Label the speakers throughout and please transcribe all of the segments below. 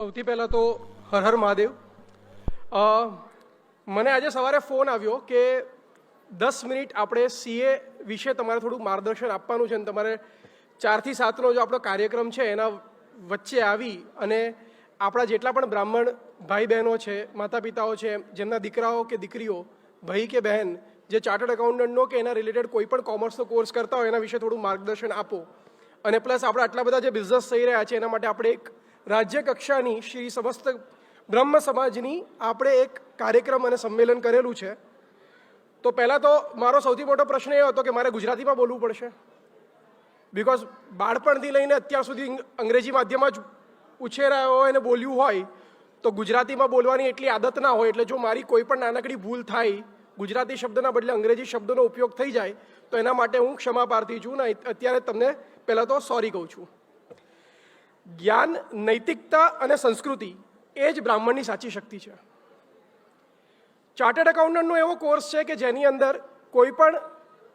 Speaker 1: સૌથી પહેલાં તો હર હર મહાદેવ. મને આજે સવારે ફોન આવ્યો કે 10 મિનિટ આપણે સીએ વિશે તમારે થોડું માર્ગદર્શન આપવાનું છે અને તમારે 4 થી 7નો જો આપણો કાર્યક્રમ છે એના વચ્ચે આવી અને આપણા જેટલા પણ બ્રાહ્મણ ભાઈ બહેનો છે, માતા પિતાઓ છે, જેમના દીકરાઓ કે દીકરીઓ, ભાઈ કે બહેન જે ચાર્ટર્ડ એકાઉન્ટન્ટનો કે એના રિલેટેડ કોઈ પણ કોમર્સનો કોર્સ કરતા હોય એના વિશે થોડું માર્ગદર્શન આપો. અને પ્લસ આપણે આટલા બધા જે બિઝનેસ થઈ રહ્યા છે એના માટે આપણે એક રાજ્ય કક્ષાની શ્રી સમસ્ત બ્રહ્મ સમાજની આપણે એક કાર્યક્રમ અને સંમેલન કરેલું છે. તો પહેલાં તો મારો સૌથી મોટો પ્રશ્ન એ હતો કે મારે ગુજરાતીમાં બોલવું પડશે, બિકોઝ બાળપણથી લઈને અત્યાર સુધી અંગ્રેજી માધ્યમમાં જ ઉછેરાયો હોય અને બોલ્યું હોય તો ગુજરાતીમાં બોલવાની એટલી આદત ના હોય. એટલે જો મારી કોઈ પણ નાનકડી ભૂલ થાય, ગુજરાતી શબ્દના બદલે અંગ્રેજી શબ્દનો ઉપયોગ થઈ જાય તો એના માટે હું ક્ષમા પ્રાર્થી છું ને અત્યારે તમને પહેલાં તો સોરી કહું છું. જ્ઞાન, નૈતિકતા અને સંસ્કૃતિ એ જ બ્રાહ્મણની સાચી શક્તિ છે. ચાર્ટર્ડ એકાઉન્ટન્ટનો એવો કોર્સ છે કે જેની અંદર કોઈ પણ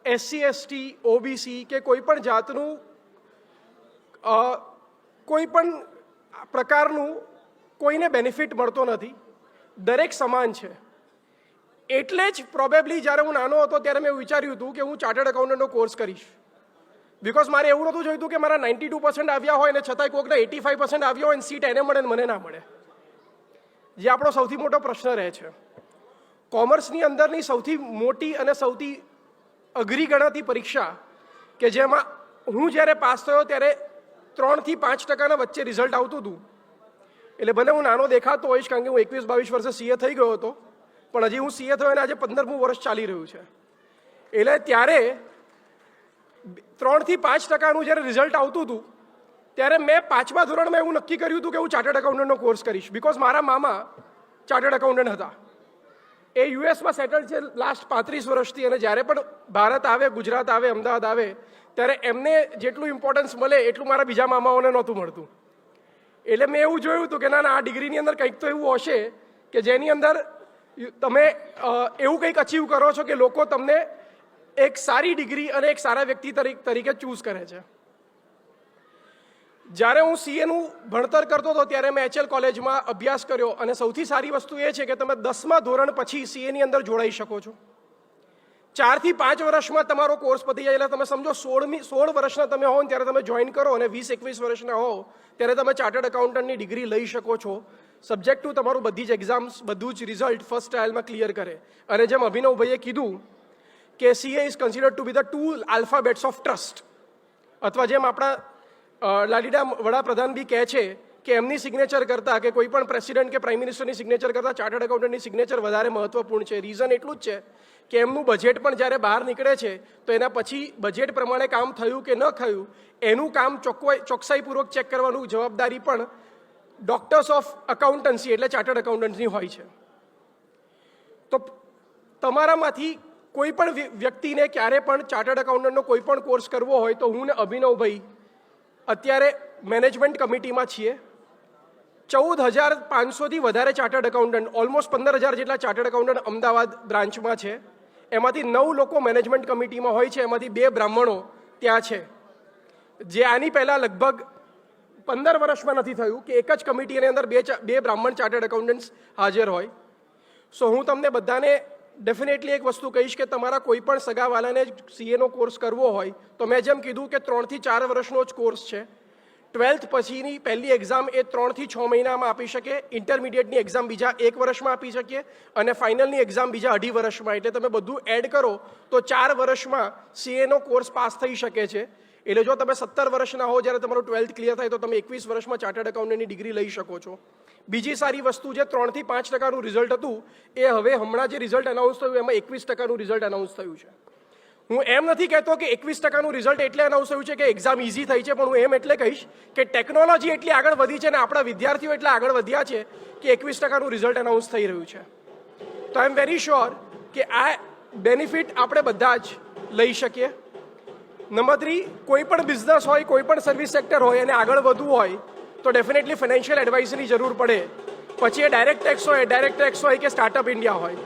Speaker 1: SC, ST, OBC કે કોઈ પણ જાતનું કોઈ પણ પ્રકારનું કોઈને બેનિફિટ મળતો નથી, દરેક સમાન છે. એટલે જ પ્રોબેબલી જ્યારે હું નાનો હતો ત્યારે મેં વિચાર્યું હતું કે હું ચાર્ટર્ડ એકાઉન્ટન્ટનો કોર્સ કરીશ, બિકોઝ મારે એવું નહોતું જોઈતું કે મારા 92% આવ્યા હોય ને છતાંય કોઈકને 85% આવ્યા હોય ને સીટ એને મળે ને મને ના મળે, જે આપણો સૌથી મોટો પ્રશ્ન રહે છે. કોમર્સની અંદરની સૌથી મોટી અને સૌથી અઘરી ગણાતી પરીક્ષા કે જેમાં હું જ્યારે પાસ થયો ત્યારે 3 થી 5% વચ્ચે રિઝલ્ટ આવતું હતું. એટલે ભલે હું નાનો દેખાતો હોઈશ કારણ કે હું 21-22 વર્ષે સીએ થઈ ગયો હતો, પણ હજી હું સીએ થયો અને આજે 15મું વર્ષ ચાલી રહ્યું છે. એટલે ત્યારે 3 થી 5%નું જ્યારે રિઝલ્ટ આવતું હતું ત્યારે મેં 5મા ધોરણમાં એવું નક્કી કર્યું હતું કે હું ચાર્ટર્ડ એકાઉન્ટન્ટનો કોર્સ કરીશ, બિકોઝ મારા મામા ચાર્ટર્ડ એકાઉન્ટન્ટ હતા. એ યુએસમાં સેટલ છે લાસ્ટ 35 વર્ષથી, અને જ્યારે પણ ભારત આવે, ગુજરાત આવે, અમદાવાદ આવે ત્યારે એમને જેટલું ઇમ્પોર્ટન્સ મળે એટલું મારા બીજા મામાઓને નહોતું મળતું. એટલે મેં એવું જોયું હતું કે ના આ ડિગ્રીની અંદર કંઈક તો એવું હશે કે જેની અંદર તમે એવું કંઈક અચીવ કરો છો કે લોકો તમને એક સારી ડિગ્રી અને એક સારા વ્યક્તિ તરીકે ચૂઝ કરે છે. જ્યારે હું સીએનું ભણતર કરતો હતો ત્યારે મેં HL કોલેજમાં અભ્યાસ કર્યો, અને સૌથી સારી વસ્તુ એ છે કે તમે 10મા ધોરણ પછી સીએની અંદર જોડાઈ શકો છો. 4 થી 5 વર્ષમાં તમારો કોર્સ પતી જાય. એટલે તમે સમજો 16 વર્ષના તમે હો ને ત્યારે તમે જોઈન કરો અને 20-21 વર્ષના હો ત્યારે તમે ચાર્ટર્ડ એકાઉન્ટન્ટની ડિગ્રી લઈ શકો છો, સબ્જેક્ટ ટુ તમારું બધી જ એક્ઝામ્સ, બધું જ રિઝલ્ટ ફર્સ્ટ ટ્રાયલમાં ક્લિયર કરે. અને જેમ અભિનવભાઈએ કીધું કે CA is considered to be the 2 alphabets of trust, અથવા જેમ આપણા લાડીડા વડાપ્રધાન બી કહે છે કે એમની સિગ્નેચર કરતાં કે કોઈ પણ પ્રેસિડેન્ટ કે પ્રાઇમ મિનિસ્ટરની સિગ્નેચર કરતાં ચાર્ટર્ડ એકાઉન્ટન્ટની સિગ્નેચર વધારે મહત્વપૂર્ણ છે. રીઝન એટલું જ છે કે એમનું બજેટ પણ જ્યારે બહાર નીકળે છે તો એના પછી બજેટ પ્રમાણે કામ થયું કે ન થયું એનું કામ ચોકસાઈપૂર્વક ચેક કરવાનું જવાબદારી પણ ડોક્ટર્સ ઓફ અકાઉન્ટન્સી એટલે ચાર્ટર્ડ એકાઉન્ટન્ટ્સની હોય છે. તો તમારામાંથી કોઈ પણ વ્યક્તિને ક્યારે પણ ચાર્ટર્ડ એકાઉન્ટન્ટનો કોઈ પણ કોર્સ કરવો હોય તો હું ને અભિનવભાઈ અત્યારે મેનેજમેન્ટ કમિટીમાં છીએ. 14,500થી વધારે ચાર્ટર્ડ એકાઉન્ટન્ટ, ઓલમોસ્ટ 15,000 જેટલા ચાર્ટર્ડ એકાઉન્ટન્ટ અમદાવાદ બ્રાન્ચમાં છે. એમાંથી 9 લોકો મેનેજમેન્ટ કમિટીમાં હોય છે, એમાંથી 2 બ્રાહ્મણો ત્યાં છે. જે આની પહેલાં લગભગ 15 વર્ષમાં નથી થયું કે એક જ કમિટીની અંદર 2 બ્રાહ્મણ ચાર્ટર્ડ એકાઉન્ટન્ટ્સ હાજર હોય. સો હું તમને બધાને ડેફિનેટલી એક વસ્તુ કહીશ કે તમારા કોઈ પણ સગાવાલાને સીએનો કોર્સ કરવો હોય તો મેં જેમ કીધું કે 3 થી 4 વર્ષનો જ કોર્સ છે. 12th પછીની પહેલી એક્ઝામ એ 3 થી 6 મહિનામાં આપી શકે, ઇન્ટરમીડિયેટની એક્ઝામ બીજા 1 વર્ષમાં આપી શકીએ, અને ફાઇનલની એક્ઝામ બીજા 2.5 વર્ષમાં. એટલે તમે બધું એડ કરો તો 4 વર્ષમાં સીએનો કોર્સ પાસ થઈ શકે છે. એટલે જો તમે 17 વર્ષના હો જ્યારે તમારું 12th ક્લિયર થાય તો તમે 21 વર્ષમાં ચાર્ટર્ડ એકાઉન્ટન્ટની ડિગ્રી લઈ શકો છો. બીજી સારી વસ્તુ જે 3 થી 5%નું રિઝલ્ટ હતું એ હવે હમણાં જે રિઝલ્ટ અનાઉન્સ થયું એમાં 21%નું રિઝલ્ટ અનાઉન્સ થયું છે. હું એમ નથી કહેતો કે 21%નું રિઝલ્ટ એટલે અનાઉન્સ થયું છે કે એક્ઝામ ઇઝી થઈ છે, પણ હું એમ એટલે કહીશ કે ટેકનોલોજી એટલી આગળ વધી છે અને આપણા વિદ્યાર્થીઓ એટલા આગળ વધ્યા છે કે 21%નું રિઝલ્ટ અનાઉન્સ થઈ રહ્યું છે. તો આઈ એમ વેરી શ્યોર કે આ બેનિફિટ આપણે બધા જ લઈ શકીએ. નંબર 3, કોઈ પણ બિઝનેસ હોય, કોઈ પણ સર્વિસ સેક્ટર હોય અને આગળ વધવું હોય તો ડેફિનેટલી ફાઇનાન્શિયલ એડવાઇસની જરૂર પડે. પછી એ ડાયરેક્ટ ટેક્સ હોય કે સ્ટાર્ટઅપ ઇન્ડિયા હોય,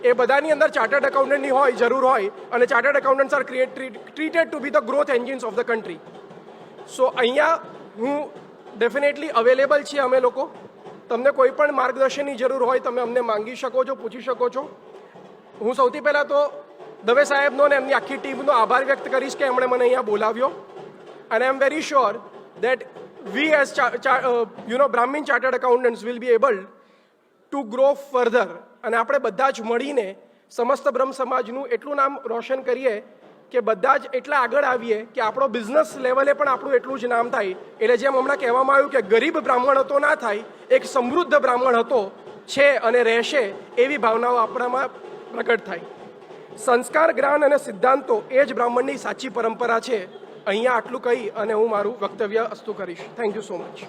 Speaker 1: એ બધાની અંદર ચાર્ટર્ડ એકાઉન્ટન્ટની જરૂર હોય, અને chartered accountants are treated to be the growth engines of the country. So અહીંયા હું ડેફિનેટલી અવેલેબલ છીએ અમે લોકો. તમને કોઈ પણ માર્ગદર્શનની જરૂર હોય તમે અમને માંગી શકો છો, પૂછી શકો છો. હું સૌથી પહેલાં તો દવે સાહેબનો અને એમની આખી ટીમનો આભાર વ્યક્ત કરીશ કે એમણે મને અહીંયા બોલાવ્યો. અને I am very sure that we as Brahmin chartered accountants will be able to grow further. અને આપણે બધા જ મળીને સમસ્ત બ્રહ્મ સમાજનું એટલું નામ રોશન કરીએ કે બધા જ એટલા આગળ આવીએ કે આપણો બિઝનેસ લેવલે પણ આપણું એટલું જ નામ થાય. એટલે જેમ હમણાં કહેવામાં આવ્યું કે ગરીબ બ્રાહ્મણ હતો ના થાય, એક સમૃદ્ધ બ્રાહ્મણ હતો, છે અને રહેશે, એવી ભાવનાઓ આપણામાં પ્રગટ થાય. સંસ્કાર, જ્ઞાન અને સિદ્ધાંતો એ જ બ્રાહ્મણની સાચી પરંપરા છે. અહીંયા આટલું કહી અને હું મારું વક્તવ્ય અસ્તુ કરીશ. Thank you so much.